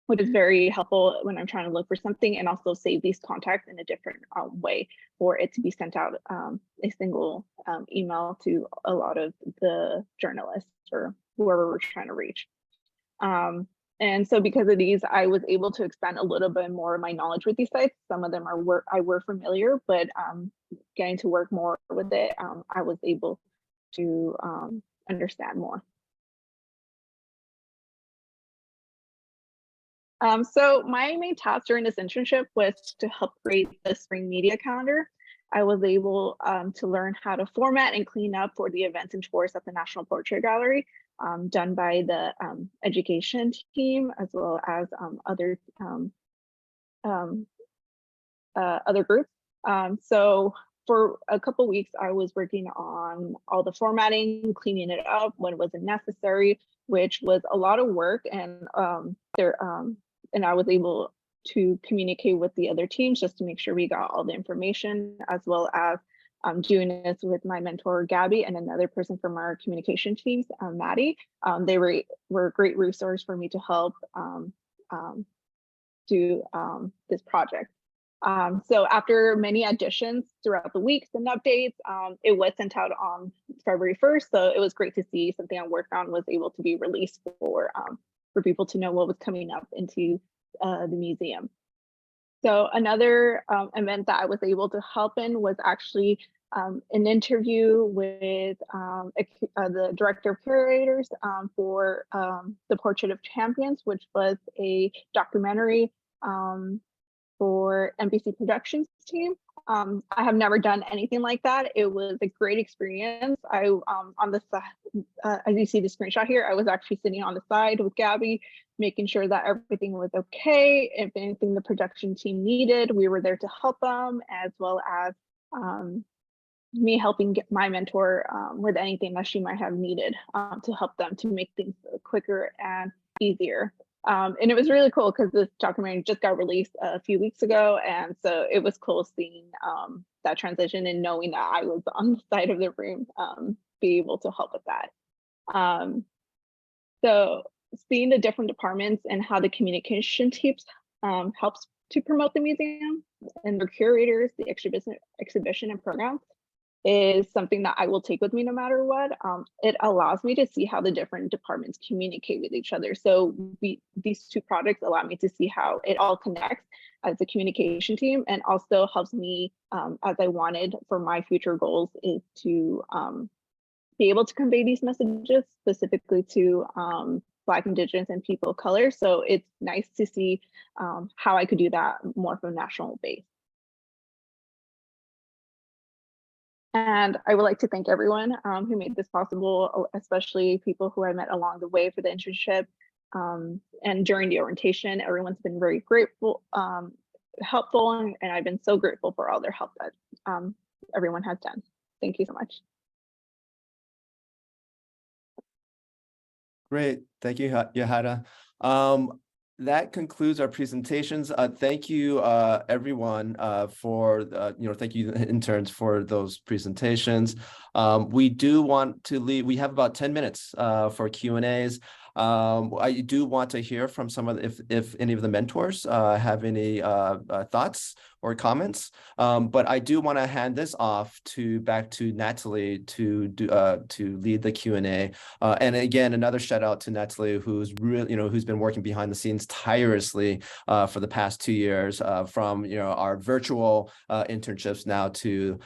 which is very helpful when I'm trying to look for something, and also save these contacts in a different way for it to be sent out a single email to a lot of the journalists or whoever we're trying to reach. And so because of these, I was able to expand a little bit more of my knowledge with these sites. Some of them I were familiar, but getting to work more with it, I was able to understand more. So my main task during this internship was to help create the spring media calendar. I was able to learn how to format and clean up for the events and tours at the National Portrait Gallery, done by the education team, as well as other groups. So for a couple weeks, I was working on all the formatting, cleaning it up when it wasn't necessary, which was a lot of work. And and I was able to communicate with the other teams just to make sure we got all the information, as well as doing this with my mentor, Gabby, and another person from our communication teams, Maddie. They were a great resource for me to help do this project. So after many additions throughout the weeks and updates, it was sent out on February 1st. So it was great to see something I worked on was able to be released for people to know what was coming up into the museum. So another event that I was able to help in was actually an interview with the director of curators for the Portrait of Champions, which was a documentary for NBC Productions team. I have never done anything like that. It was a great experience. I on the side, as you see the screenshot here, I was actually sitting on the side with Gabby, making sure that everything was okay. If anything the production team needed, we were there to help them, as well as me helping get my mentor with anything that she might have needed to help them to make things quicker and easier. And it was really cool because this documentary just got released a few weeks ago. And so it was cool seeing that transition and knowing that I was on the side of the room, be able to help with that. So seeing the different departments and how the communication teams helps to promote the museum and the curators, the exhibition and program is something that I will take with me no matter what. It allows me to see how the different departments communicate with each other. So these two projects allow me to see how it all connects as a communication team, and also helps me, as I wanted for my future goals, is to be able to convey these messages specifically to Black, Indigenous, and people of color. So it's nice to see how I could do that more from a national base. And I would like to thank everyone who made this possible, especially people who I met along the way for the internship. And during the orientation, everyone's been very grateful, helpful, and I've been so grateful for all their help that everyone has done. Thank you so much. Great, thank you, Yajaira. That concludes our presentations. Thank you, everyone, for thank you, interns, for those presentations. We do want to leave. We have about 10 minutes for Q&As. I do want to hear from some of if any of the mentors have any thoughts or comments. But I do want to hand this off back to Natalie to lead the Q&A. And again, another shout out to Natalie, who's really who's been working behind the scenes tirelessly for the past 2 years, from our virtual internships now to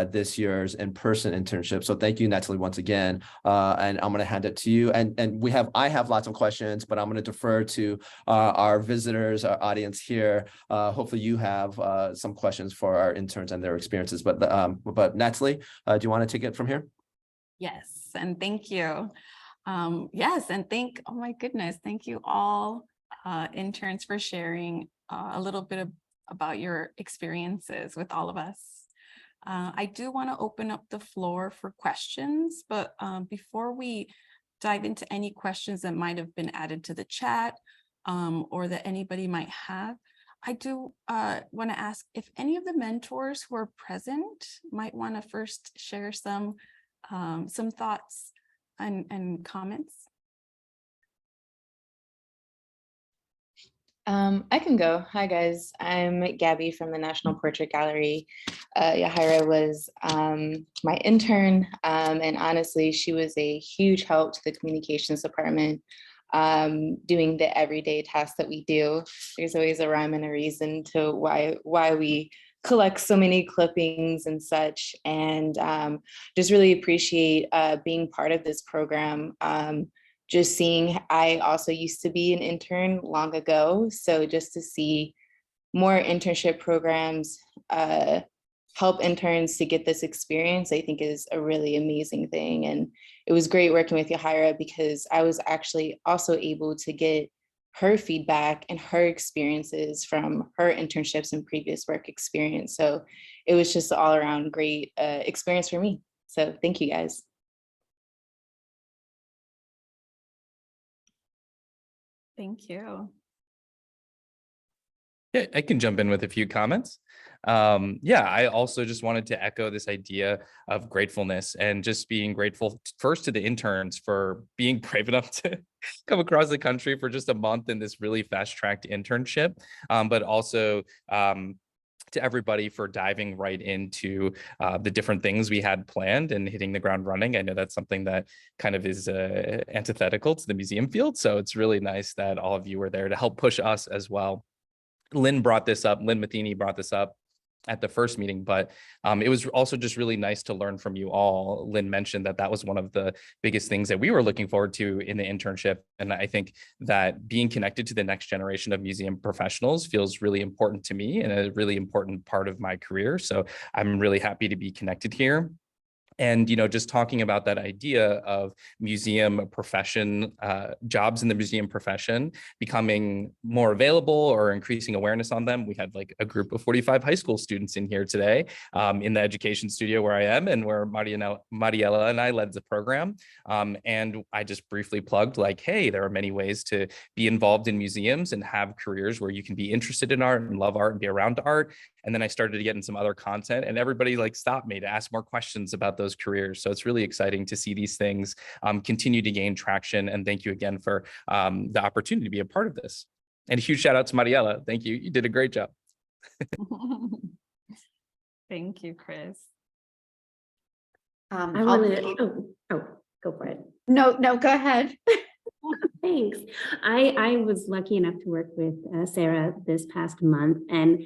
this year's in-person internship. So thank you, Natalie, once again. And I'm going to hand it to you. And I have lots of questions, but I'm going to defer to our visitors, our audience here. Hopefully you have some questions for our interns and their experiences. But Natalie, do you want to take it from here? Yes, and thank you. Yes, and oh my goodness, thank you all interns for sharing a little bit about your experiences with all of us. I do want to open up the floor for questions, but before we dive into any questions that might have been added to the chat or that anybody might have, I do want to ask if any of the mentors who are present might want to first share some thoughts and comments. I can go. Hi guys, I'm Gabby from the National Portrait Gallery. Yajaira was my intern, and honestly, she was a huge help to the communications department, doing the everyday tasks that we do. There's always a rhyme and a reason to why we collect so many clippings and such, and just really appreciate being part of this program. Just seeing, I also used to be an intern long ago, so just to see more internship programs help interns to get this experience, I think is a really amazing thing. And it was great working with Yajaira because I was actually also able to get her feedback and her experiences from her internships and previous work experience. So it was just all around great experience for me. So thank you guys. Thank you. Yeah, I can jump in with a few comments. Yeah, I also just wanted to echo this idea of gratefulness and just being grateful first to the interns for being brave enough to come across the country for just a month in this really fast-tracked internship, but also to everybody for diving right into the different things we had planned and hitting the ground running. I know that's something that kind of is antithetical to the museum field. So it's really nice that all of you were there to help push us as well. Lynn Matheny brought this up at the first meeting, but it was also just really nice to learn from you all. Lynn mentioned that was one of the biggest things that we were looking forward to in the internship. And I think that being connected to the next generation of museum professionals feels really important to me and a really important part of my career. So I'm really happy to be connected here. And, just talking about that idea of museum profession, jobs in the museum profession becoming more available or increasing awareness on them. We had like a group of 45 high school students in here today in the education studio where I am and where Mariela and I led the program. And I just briefly plugged like, hey, there are many ways to be involved in museums and have careers where you can be interested in art and love art and be around art. And then I started to get in some other content and everybody like stopped me to ask more questions about those careers. So it's really exciting to see these things continue to gain traction. And thank you again for the opportunity to be a part of this. And a huge shout out to Mariela. Thank you. You did a great job. Thank you, Chris. I want to, go for it. No, go ahead. Thanks. I was lucky enough to work with Sarah this past month, and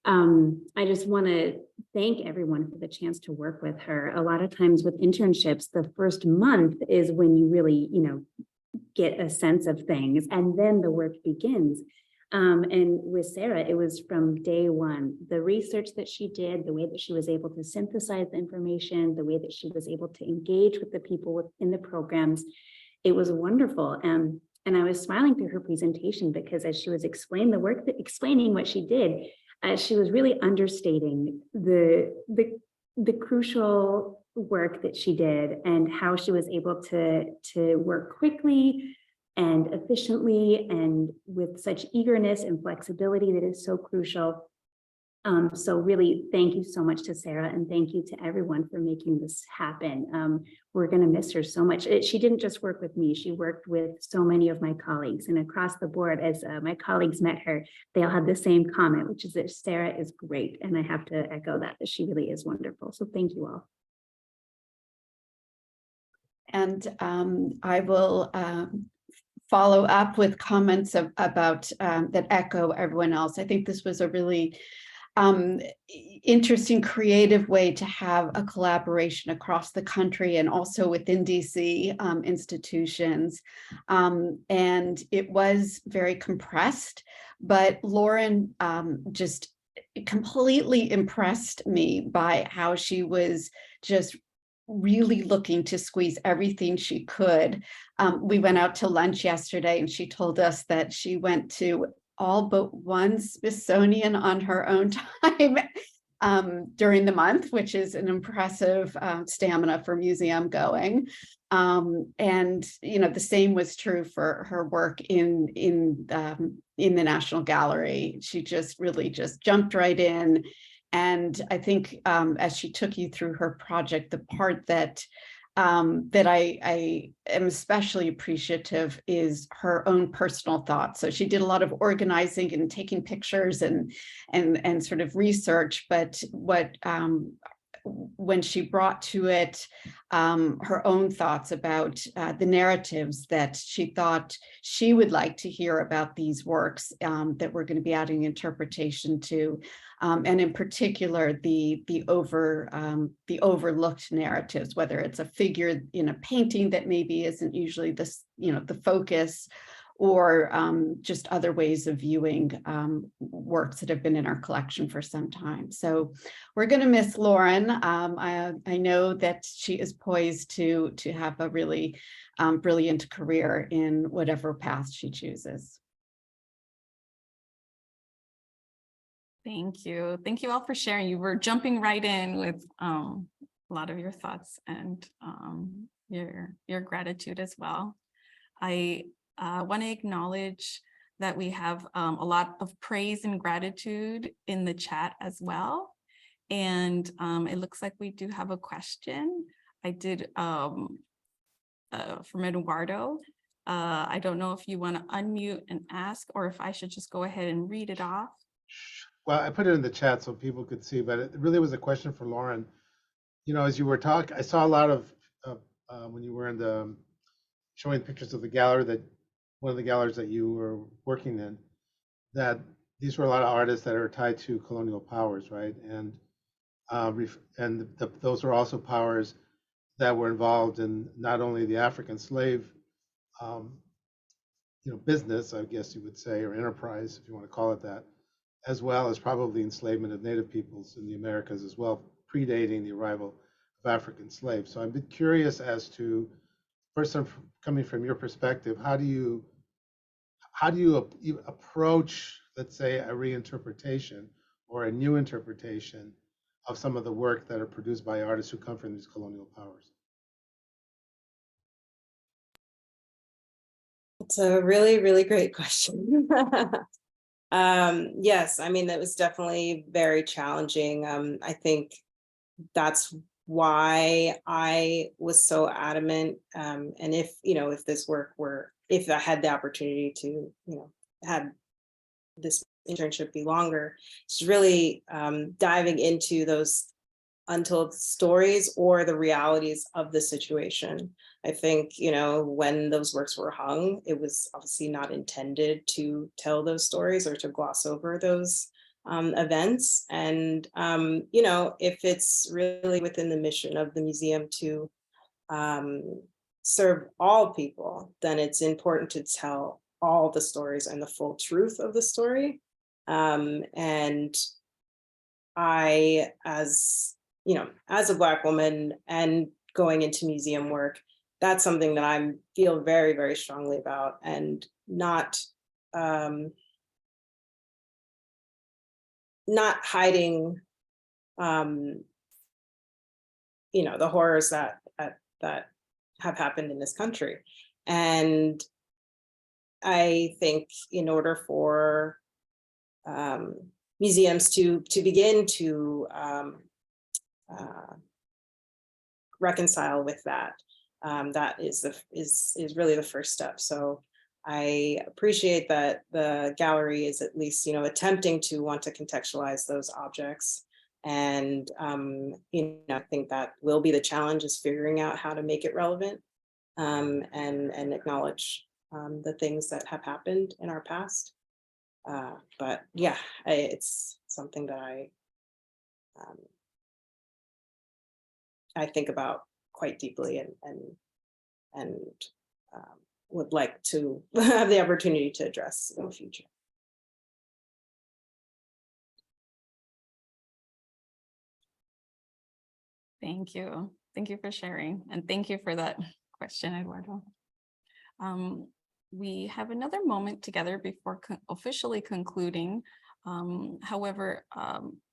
I just want to thank everyone for the chance to work with her. A lot of times with internships, the first month is when you really, get a sense of things, and then the work begins. And with Sarah, it was from day one, the research that she did, the way that she was able to synthesize the information, the way that she was able to engage with the people within the programs. It was wonderful. And I was smiling through her presentation because as she was explaining what she did, she was really understating the crucial work that she did and how she was able to work quickly and efficiently and with such eagerness and flexibility that is so crucial. So really, thank you so much to Sarah, and thank you to everyone for making this happen. We're going to miss her so much. She didn't just work with me, she worked with so many of my colleagues, and across the board, as my colleagues met her, they all had the same comment, which is that Sarah is great. And I have to echo that she really is wonderful. So thank you all. And I will follow up with comments about that echo everyone else. I think this was a really interesting, creative way to have a collaboration across the country and also within DC institutions. And it was very compressed, but Lauren just completely impressed me by how she was just really looking to squeeze everything she could. We went out to lunch yesterday and she told us that she went to all but one Smithsonian on her own time during the month, which is an impressive stamina for museum going. And the same was true for her work in the National Gallery. She just really just jumped right in. And I think as she took you through her project, the part that I am especially appreciative is her own personal thoughts. So she did a lot of organizing and taking pictures and sort of research, but when she brought to it her own thoughts about the narratives that she thought she would like to hear about these works that we're going to be adding interpretation to, and in particular the overlooked narratives, whether it's a figure in a painting that maybe isn't usually the focus, or just other ways of viewing works that have been in our collection for some time. So we're going to miss Lauren. I know that she is poised to have a really brilliant career in whatever path she chooses. Thank you. Thank you all for sharing. You were jumping right in with a lot of your thoughts and your gratitude as well. I want to acknowledge that we have a lot of praise and gratitude in the chat as well. And it looks like we do have a question. I did from Eduardo. I don't know if you want to unmute and ask, or if I should just go ahead and read it off. Well, I put it in the chat so people could see, but it really was a question for Lauren. As you were talking, I saw a lot of when you were in the showing pictures of the gallery, that one of the galleries that you were working in, that these were a lot of artists that are tied to colonial powers, right? And those are also powers that were involved in not only the African slave, business, I guess you would say, or enterprise, if you want to call it that, as well as probably enslavement of Native peoples in the Americas as well, predating the arrival of African slaves. So I'm a bit curious as to, first, coming from your perspective, how do you approach, let's say, a reinterpretation or a new interpretation of some of the work that are produced by artists who come from these colonial powers? It's a really, really great question. Yes, I mean, that was definitely very challenging. I think that's why I was so adamant. And if this work if I had the opportunity to, have this internship be longer, it's really diving into those untold stories or the realities of the situation. I think, when those works were hung, it was obviously not intended to tell those stories or to gloss over those events. And, if it's really within the mission of the museum to serve all people, then it's important to tell all the stories and the full truth of the story. And I, as a Black woman and going into museum work, that's something that I feel very, very strongly about, and not hiding, the horrors that have happened in this country. And I think in order for museums to begin to reconcile with that, that is really the first step. So I appreciate that the gallery is at least, attempting to want to contextualize those objects. And, I think that will be the challenge, is figuring out how to make it relevant, and acknowledge the things that have happened in our past. But yeah, it's something that I think about quite deeply, and would like to have the opportunity to address in the future. Thank you. Thank you for sharing. And thank you for that question, Eduardo. We have another moment together before officially concluding. However,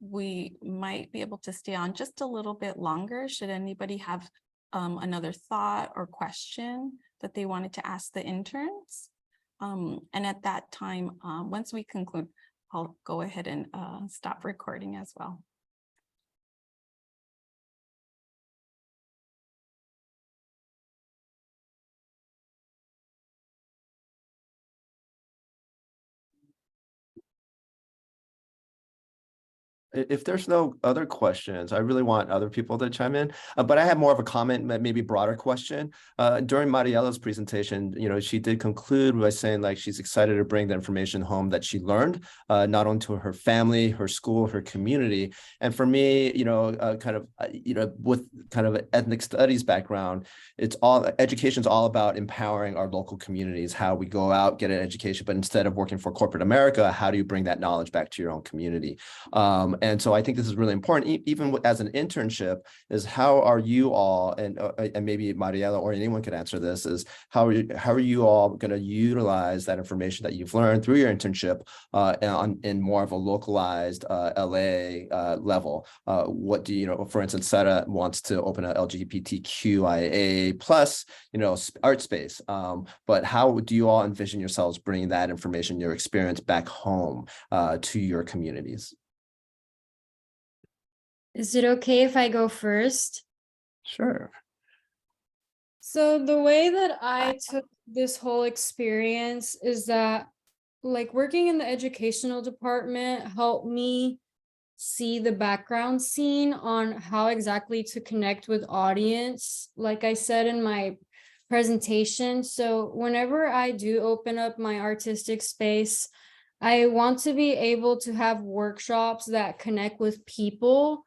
we might be able to stay on just a little bit longer should anybody have another thought or question that they wanted to ask the interns. And at that time, once we conclude, I'll go ahead and stop recording as well. If there's no other questions, I really want other people to chime in, but I have more of a comment, maybe broader question. During Mariela's presentation, she did conclude by saying like she's excited to bring the information home that she learned, not only to her family, her school, her community. And for me, with kind of an ethnic studies background, education's all about empowering our local communities, how we go out, get an education, but instead of working for corporate America, how do you bring that knowledge back to your own community? And so I think this is really important, even as an internship, is how are you all, and maybe Mariela or anyone could answer this, is how are you all going to utilize that information that you've learned through your internship in more of a localized LA level? What do for instance, Sarah wants to open an LGBTQIA plus, art space. But how do you all envision yourselves bringing that information, your experience back home to your communities? Is it okay if I go first? Sure. So the way that I took this whole experience is that like working in the educational department helped me see the background scene on how exactly to connect with audience, like I said in my presentation. So whenever I do open up my artistic space, I want to be able to have workshops that connect with people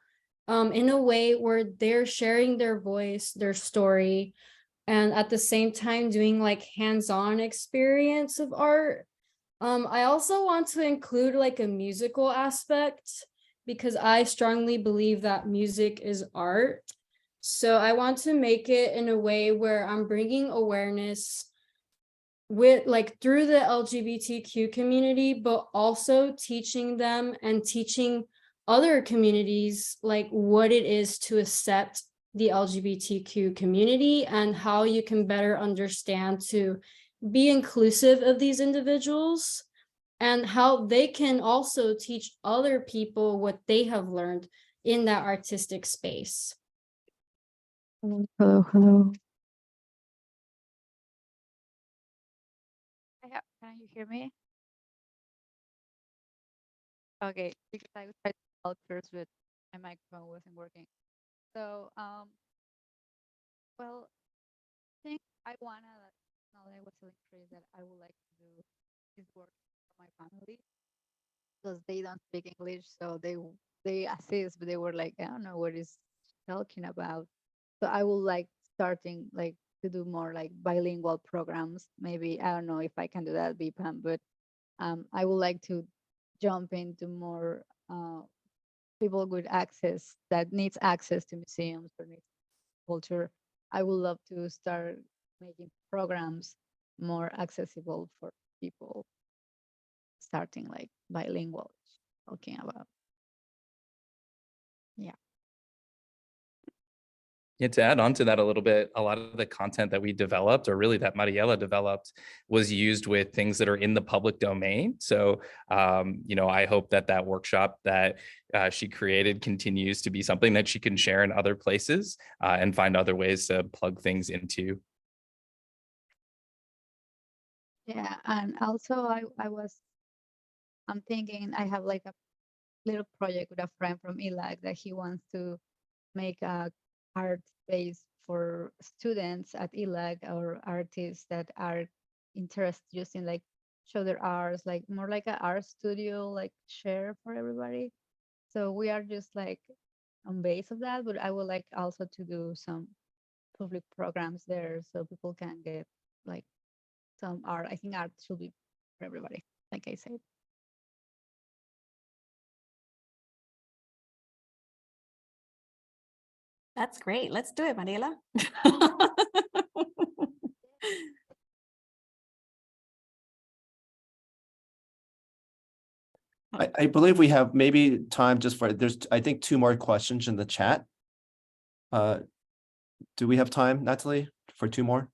in a way where they're sharing their voice, their story, and at the same time doing like hands-on experience of art. I also want to include like a musical aspect because I strongly believe that music is art. So I want to make it in a way where I'm bringing awareness with like through the LGBTQ community, but also teaching them and teaching other communities like what it is to accept the LGBTQ community and how you can better understand to be inclusive of these individuals and how they can also teach other people what they have learned in that artistic space. Hello. Can you hear me? Okay, because I tried to out first, but my microphone wasn't working. So, well, I think I wanna, now that I was telling Chris that I would like to do this work for my family because they don't speak English, so they assist, but they were like, I don't know what is talking about. So I would like starting like to do more like bilingual programs. Maybe I don't know if I can do that VPAM, but I would like to jump into more people with access that needs access to museums or needs culture. I would love to start making programs more accessible for people, starting like bilingual, talking about. Yeah. Yeah, to add on to that a little bit, a lot of the content that we developed, or really that Mariela developed, was used with things that are in the public domain. So, I hope that workshop that she created continues to be something that she can share in other places and find other ways to plug things into. Yeah, and also I'm thinking I have like a little project with a friend from ELAC that he wants to make a art space for students at ELAC or artists that are interested just in like show their arts, like more like an art studio, like share for everybody. So we are just like on base of that, but I would like also to do some public programs there so people can get like some art. I think art should be for everybody, like I said. That's great. Let's do it, Mariela. I believe we have maybe time just for, there's, I think, 2 more questions in the chat. Do we have time, Natalie, for 2 more?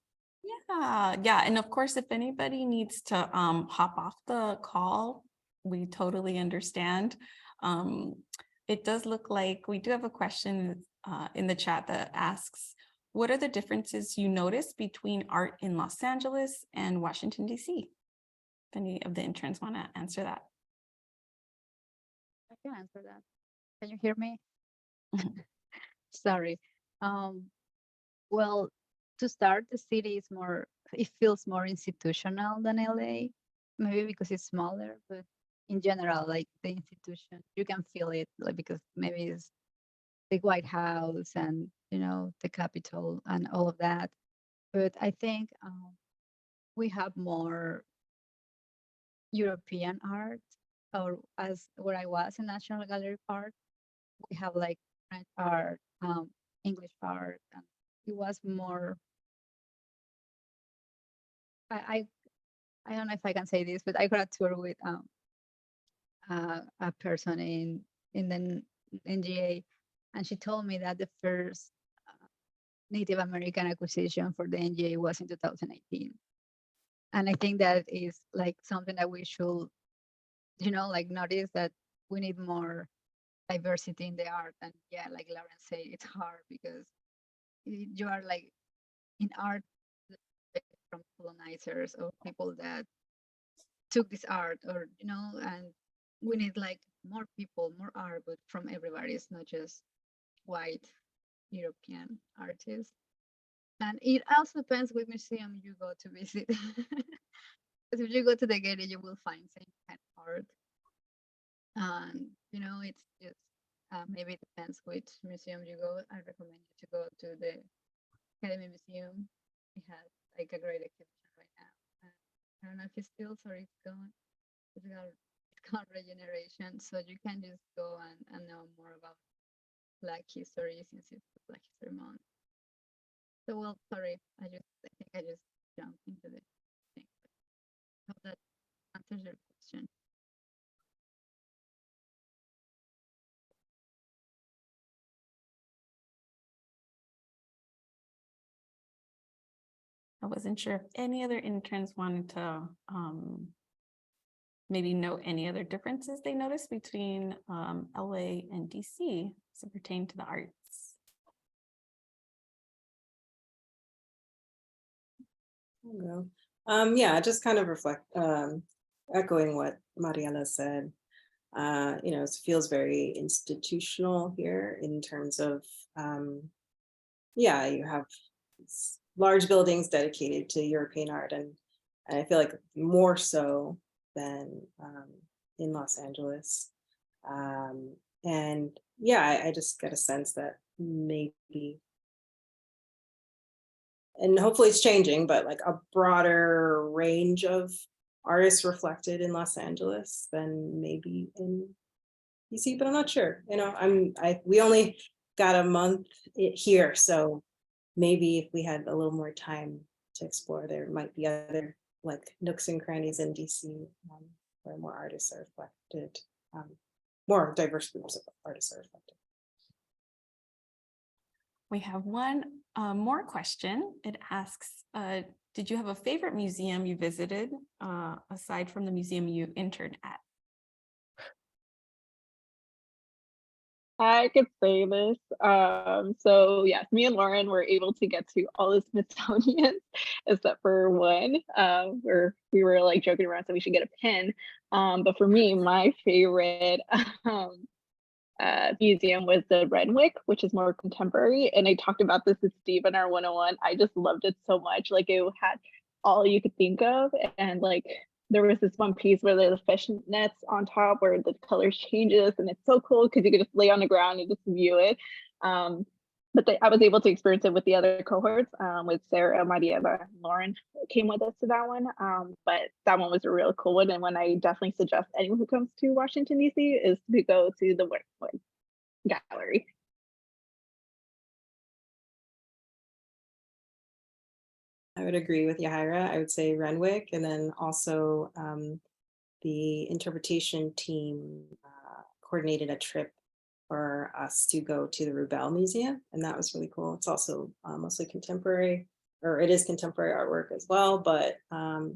Yeah. And of course, if anybody needs to hop off the call, we totally understand. It does look like we do have a question in the chat that asks, what are the differences you notice between art in Los Angeles and Washington, D.C.? If any of the interns want to answer that. I can answer that. Can you hear me? Sorry. Well, to start, the city is more, it feels more institutional than LA, maybe because it's smaller, but in general, like the institution, you can feel it, like, because maybe it's the White House and, you know, the Capitol and all of that. But I think we have more European art, or as where I was in National Gallery Park, we have like French art, English art, and it was more. I don't know if I can say this, but I got a tour with a person in the NGA, and she told me that the first Native American acquisition for the NGA was in 2018. And I think that is like something that we should, you know, like notice that we need more diversity in the art. And yeah, like Lauren said, it's hard because you are like in art from colonizers or people that took this art, or, you know, and we need like more people, more art, but from everybody. It's not just white European artists. And it also depends which museum you go to visit. Because if you go to the Getty, you will find same kind of art. And, you know, it's just, maybe it depends which museum you go. I recommend you to go to the Academy Museum. It has like a great exhibition right now. I don't know if it's still, sorry, it's gone. It's called Regeneration. So you can just go and know more about Black history, since it's Black History Month. So, well, sorry, I think I just jumped into the thing. I hope that answers your question. I wasn't sure if any other interns wanted to maybe note any other differences they noticed between LA and DC as it pertained to the arts. Yeah, just kind of reflect, echoing what Mariela said. You know, it feels very institutional here in terms of, yeah, you have large buildings dedicated to European art, and I feel like more so than in Los Angeles. And yeah, I just get a sense that maybe, and hopefully it's changing, but like a broader range of artists reflected in Los Angeles than maybe in DC, but I'm not sure. You know, we only got a month here, so maybe if we had a little more time to explore, there might be other like nooks and crannies in DC where more artists are reflected, more diverse groups of artists are reflected. We have one more question. It asks, did you have a favorite museum you visited aside from the museum you interned at? I could say this. So yes, me and Lauren were able to get to all the Smithsonian except for one, where we were like joking around, so we should get a pin. But for me, my favorite museum was the Renwick, which is more contemporary. And I talked about this with Steve in our 101. I just loved it so much. Like it had all you could think of. And like there was this one piece where there's fish nets on top where the color changes, and it's so cool because you could just lay on the ground and just view it. But I was able to experience it with the other cohorts, with Sarah, Mariela, and Lauren came with us to that one. But that one was a real cool one. And one I definitely suggest anyone who comes to Washington, D.C. is to go to the Wood Gallery. would agree with Yajaira. I would say Renwick, and then also the interpretation team coordinated a trip for us to go to the Rubel Museum, and that was really cool. It's also mostly contemporary, or it is contemporary artwork as well, but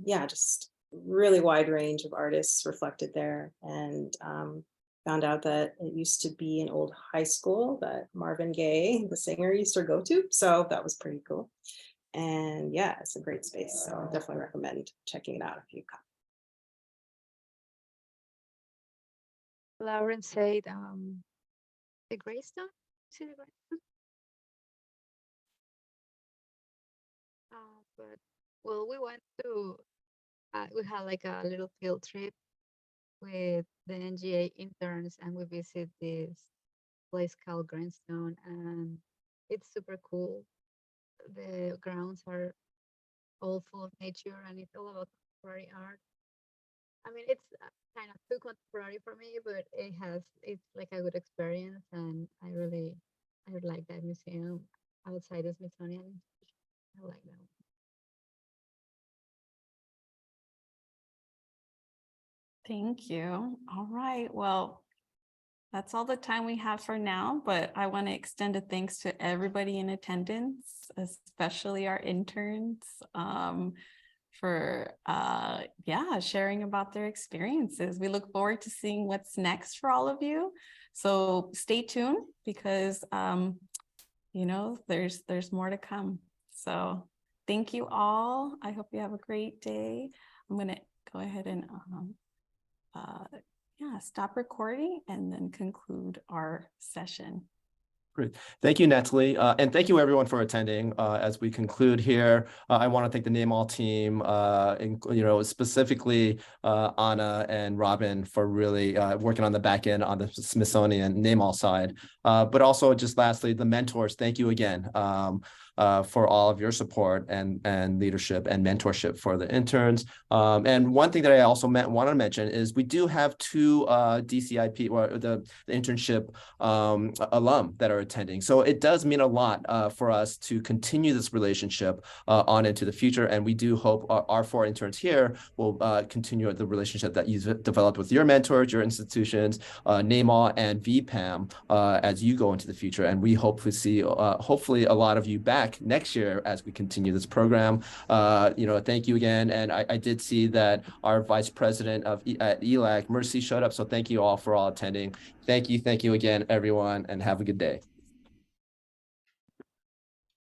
yeah, just really wide range of artists reflected there, and found out that it used to be an old high school that Marvin Gaye, the singer, used to go to. So that was pretty cool. And yeah, it's a great space. So I definitely recommend checking it out if you come. Lauren said, the Greystone? See the Greystone? But well, we went to, we had like a little field trip with the NGA interns, and we visit this place called Greenstone, and it's super cool. The grounds are all full of nature, and it's all about contemporary art. I mean, it's kind of too contemporary for me, but it's like a good experience, and I really like that museum outside the Smithsonian. I like that. Thank you. All right. Well, that's all the time we have for now, but I want to extend a thanks to everybody in attendance, especially our interns, for sharing about their experiences. We look forward to seeing what's next for all of you. So stay tuned, because there's more to come. So thank you all. I hope you have a great day. I'm gonna go ahead and stop recording and then conclude our session. Great. Thank you, Natalie. And thank you everyone for attending. As we conclude here, I want to thank the NAMAL team, specifically Anna and Robin for really working on the back end on the Smithsonian NAMAL side. But also just lastly, the mentors, thank you again for all of your support and leadership and mentorship for the interns. And one thing that I also want to mention is we do have two DCIP, or the internship alum that are attending. So it does mean a lot for us to continue this relationship on into the future. And we do hope our 4 interns here will continue the relationship that you've developed with your mentors, your institutions, NAMAL and VPAM as you go into the future. And we hope to see hopefully a lot of you back next year as we continue this program. Thank you again. And I did see that our vice president at ELAC, Mercy, showed up. So thank you all for all attending. Thank you again, everyone, and have a good day.